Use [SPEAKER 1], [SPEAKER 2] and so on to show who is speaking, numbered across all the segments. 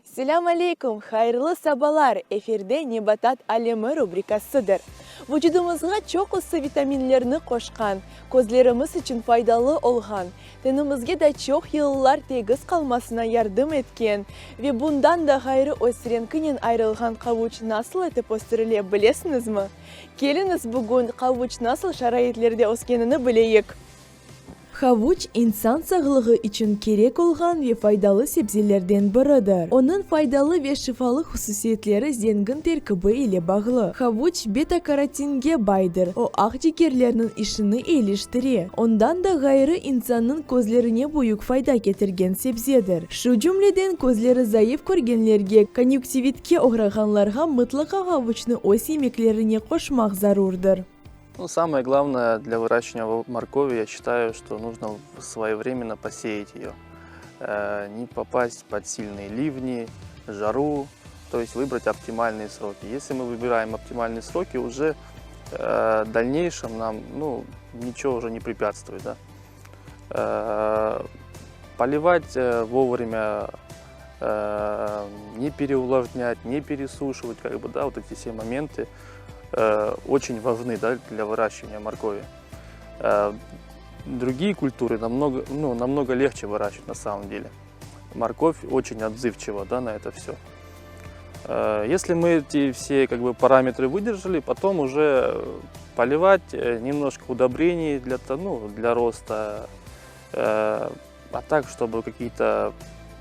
[SPEAKER 1] Selam aleykum, hayırlı sabahlar. Efirde Nebatat Alemi rubrikasıdır. Vücudumuzga çok ısı vitaminlerini koşkan, gözlerimiz için faydalı olgan, tenimizge de çok yıllar tegiz kalmasına yardım etken ve bundan da gayrı ösrenkinin ayrılgan kavuç nasıl etip östürüle bilesiniz mi? Geliniz bugün kavuç nasıl şarayitlerde öskenini bileyik. Havuç insan sağlığı için gerek olgan ve faydalı sebzelerden biridir. Onun faydalı ve şifalı hususiyetleri zengin terkibi ile bağlı. Havuç beta-karotinge baydır. O akciğerlerinin işini iyileştirir. Ondan da gayrı insanın gözlerine büyük fayda getirgen sebzedir. Şu cümleden gözleri zayıf görgenlerge, konjüktivitke uğraganlarga mutlaka havuçnu öz yemeklerine koşmak zarurdur.
[SPEAKER 2] Самое главное для выращивания моркови, я считаю, что нужно своевременно посеять ее. Не попасть под сильные ливни, жару, то есть выбрать оптимальные сроки. Если мы выбираем оптимальные сроки, уже в дальнейшем нам ничего уже не препятствует. Да? Поливать вовремя, не переувлажнять, не пересушивать, вот эти все моменты очень важны, да, для выращивания моркови. Другие культуры намного легче выращивать на самом деле. Морковь очень отзывчива, да, на это все. Если мы эти все параметры выдержали, потом уже поливать, немножко удобрений для роста, а так, чтобы какие-то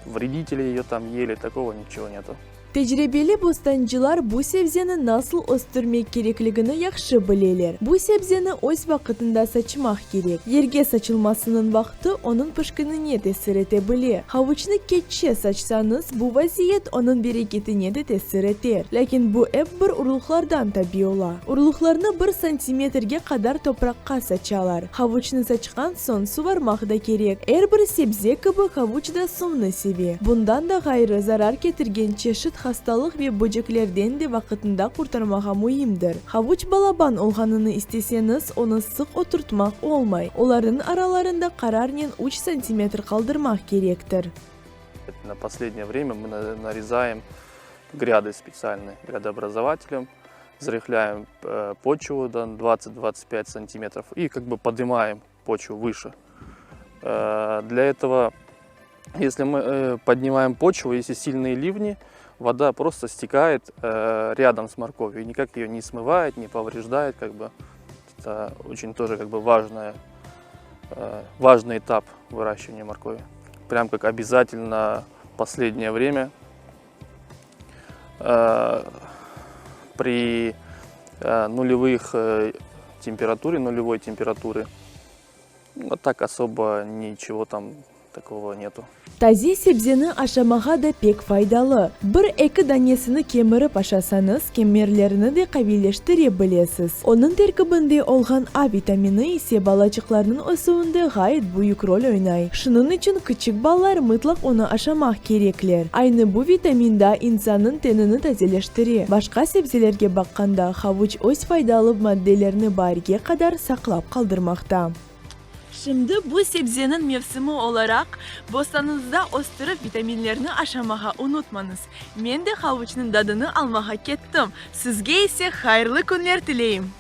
[SPEAKER 2] вредители ее там ели, такого ничего нету.
[SPEAKER 1] Tecrübeli bostancılar bu sebzeni nasıl östürmek gerekligini yaxşı bileler. Bu sebzeni öz vaqtında saçmaq gerek. Yerge saçılmasının vaqti onun pişkinine tesir edebilir. Havuçni keçe saçsanız bu vaziyet onun bereketine de tesir eder. Lakin bu hep bir urluklardan tabi ola. Urluklarını 1 santimetrege kadar toprakka saçalar. Havuçni saçkan son suvarmaq da gerek. Her bir sebze gibi havuç da suvni sevi. Bundan da gayrı zarar getirgen çeşit hastalık ve böceklerden de vakitinde kurtarmağa mühimdir. Havuç balaban olganını isteseniz onu sık oturtmak olmay. Onların aralarında kararnen 3 cm kaldırmak gerektir.
[SPEAKER 2] На последнее время мы нарезаем гряды специальные, грядообразователем, взрыхляем почву до 20-25 сантиметров и поднимаем почву выше. Для этого, если мы поднимаем почву, если сильные ливни, вода просто стекает рядом с морковью и никак ее не смывает, не повреждает. Это очень тоже важный этап выращивания моркови. Прям как обязательно в последнее время при нулевой температуре так особо ничего там такого нету.
[SPEAKER 1] Taze sebzeni aşamağa da pek faydalı. 1-2 danesini kemirip aşasanız kemirlerini de kavilleştirebilirsiniz. Onun terkibinde olgan A vitamini ise balacıklarının ösüğünde gayet büyük rol oynay. Şunun için küçük ballar mutlak onu aşamak gerekler. Aynı bu vitamin de insanın tenini tazeleştirir. Başka sebzelerge bakkanda havuç öz faydalı maddelerini barge kadar saklap kaldırmakta. Şimdi bu sebzenin mevsimi olarak bostanınızda östürüp vitaminlerini aşamağa unutmanız. Ben de havuçның tadını almağa kettim. Sizge ise hayırlı günler dileyim.